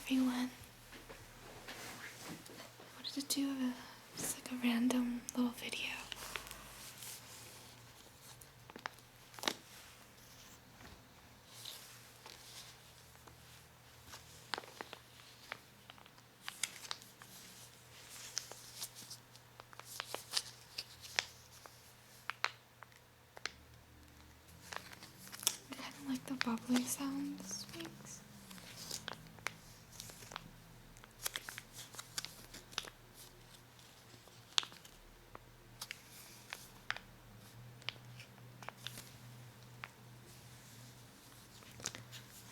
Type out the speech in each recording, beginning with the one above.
everyone. I wanted to do just like a random little video. I kind of like the bubbly sound this makes.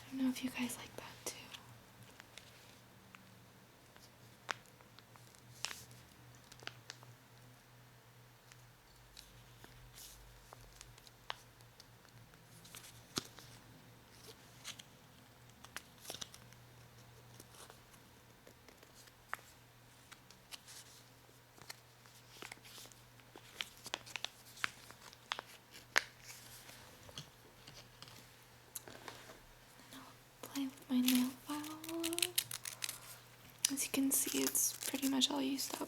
I don't know if you guys like that too. Play with my nail file a little. As you can see, it's pretty much all used up.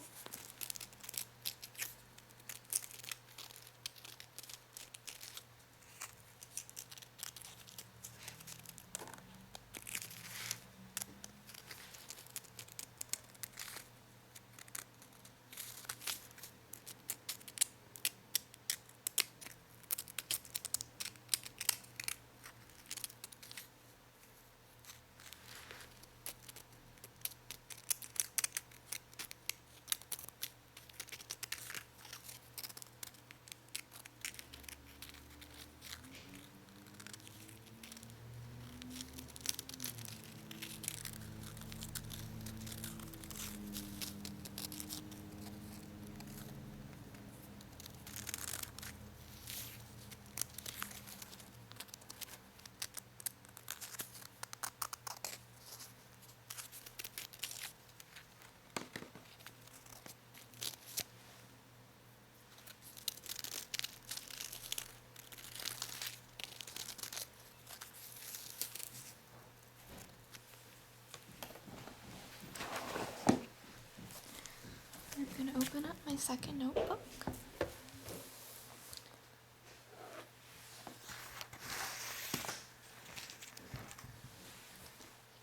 I'm going to open up my second notebook.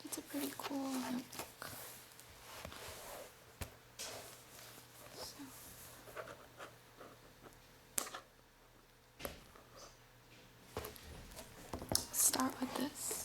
It's a pretty cool notebook. So, let's start with this.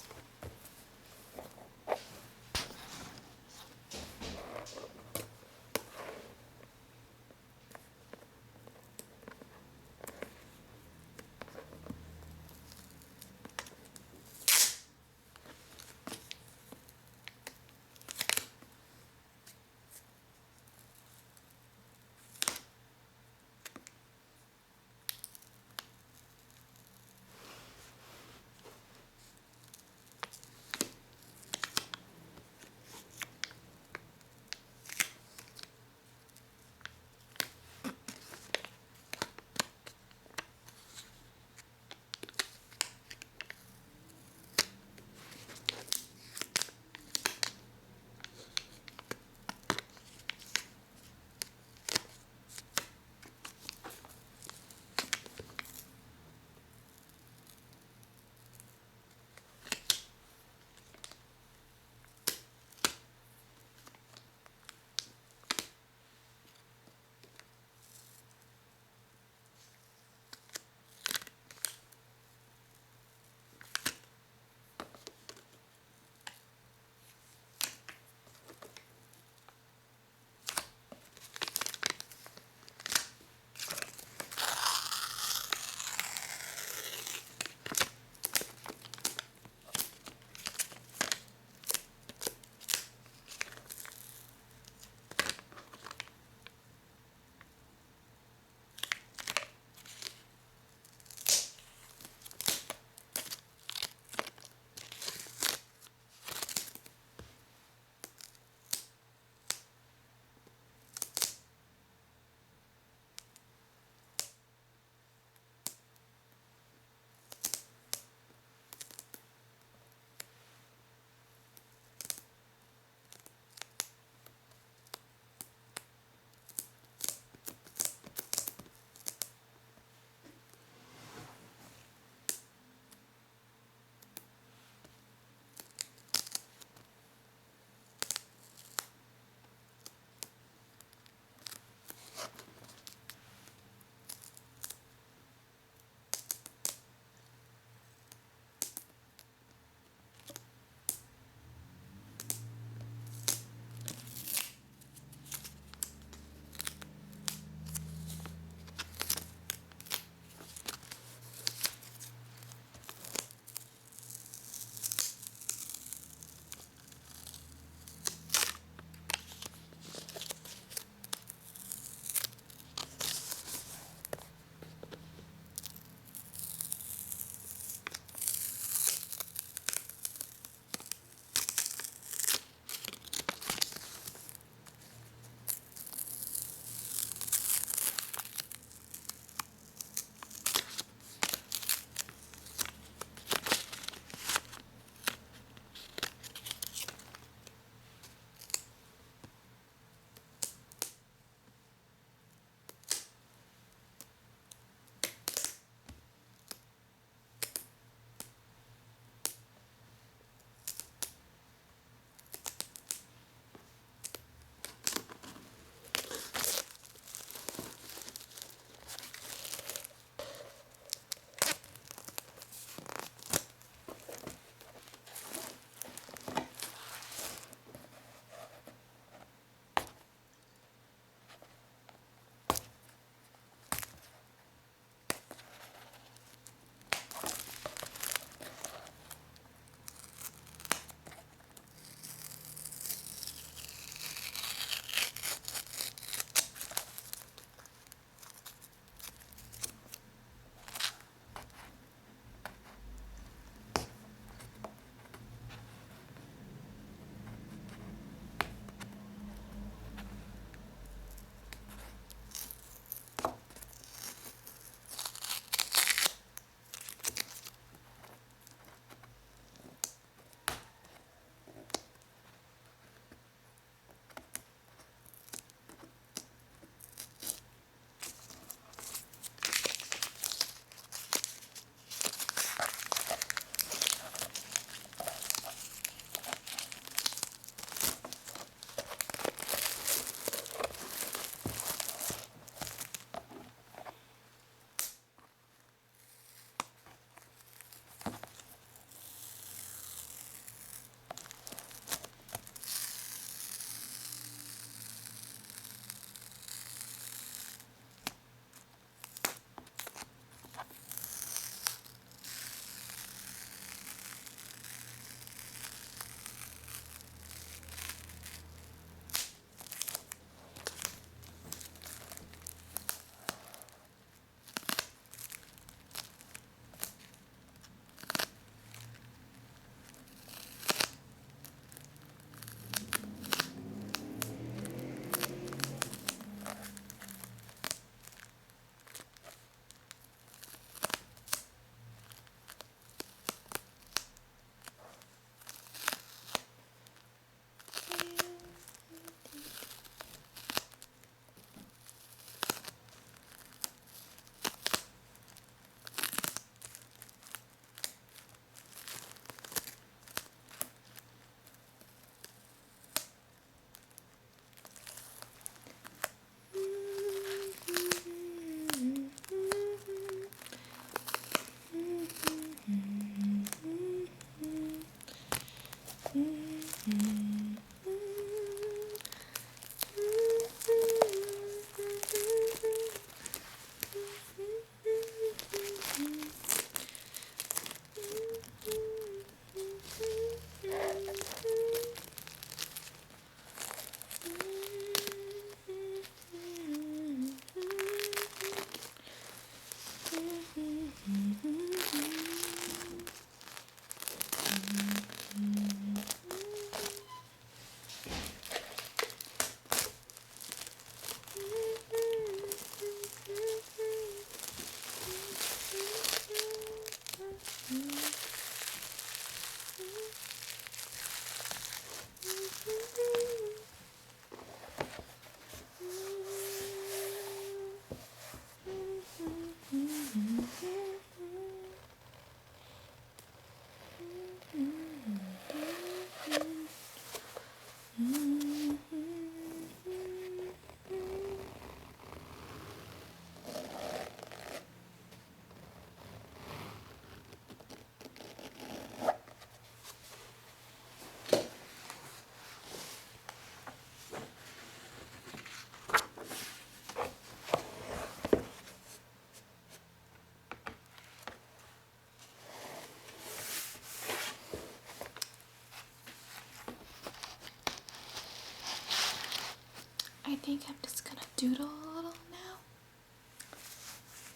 I think I'm just gonna doodle a little now.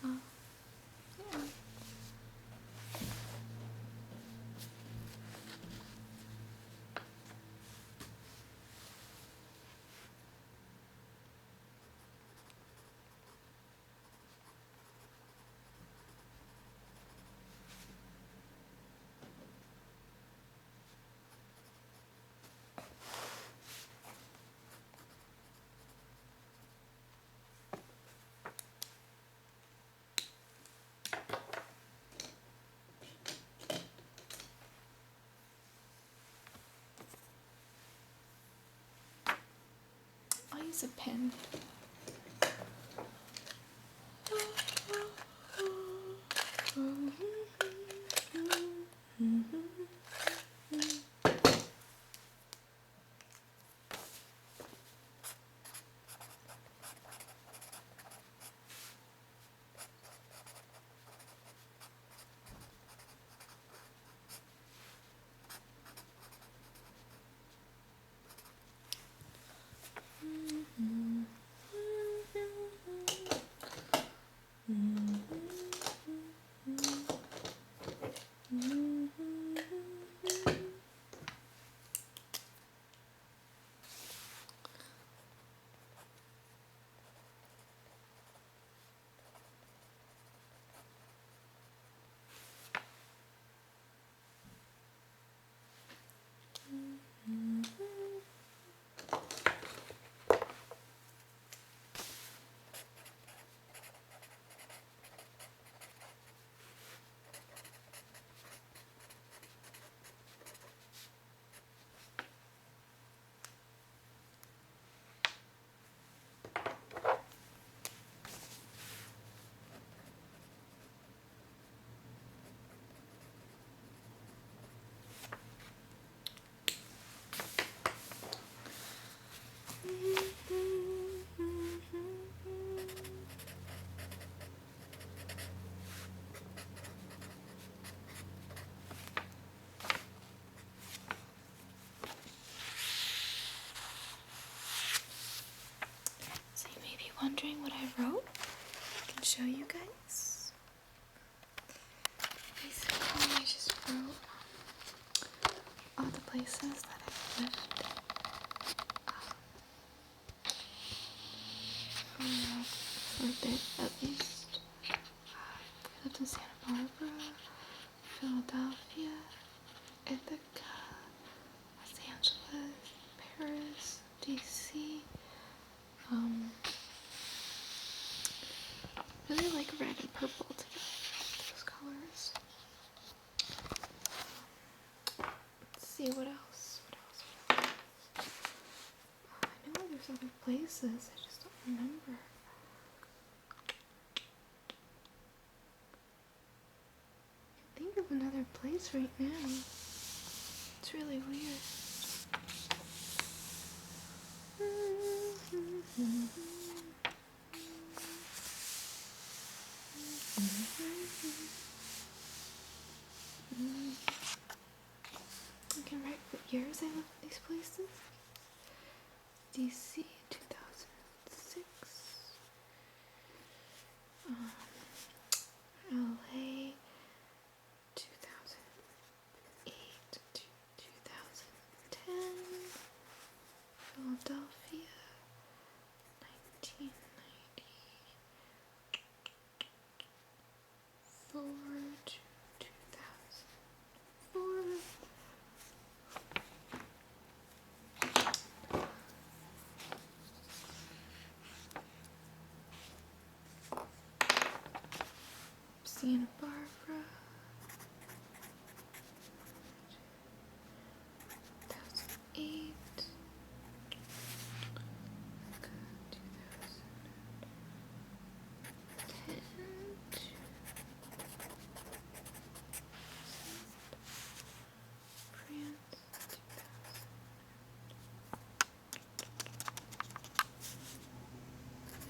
Yeah. I'll use a pen. So you may be wondering what I wrote. I can show you guys. Basically, I just wrote all the places that I've lived for a bit at least. I lived in Santa Barbara, Philadelphia, Ithaca, Los Angeles, Paris, DC. Really like red and purple together, those colors. Let's see what else. I know there's other places, I just don't remember. I can't think of another place right now. It's really weird. I can write what years I lived in these places. DC 2006. LA 2008 to 2010. Philadelphia 1990. 4 to 2004. Santa Barbara. 2008.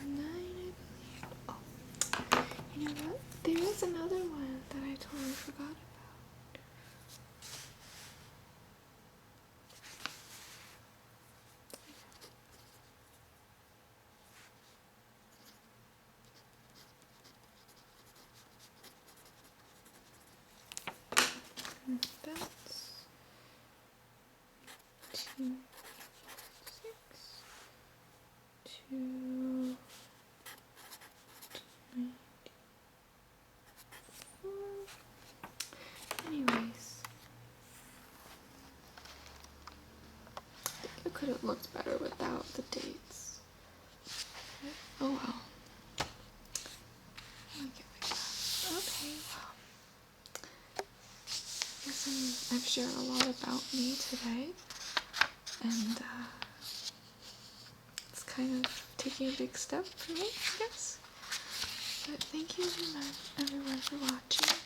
2009, I believe. Oh, you know what? There is another one that I totally forgot about. And that's 2, 6, 2, 94. Anyways, it could have looked better without the dates. Oh well. Like it like that. Okay, well. Guess I've shared a lot about me today, and it's kind of taking a big step for me, I guess. But thank you everyone for watching.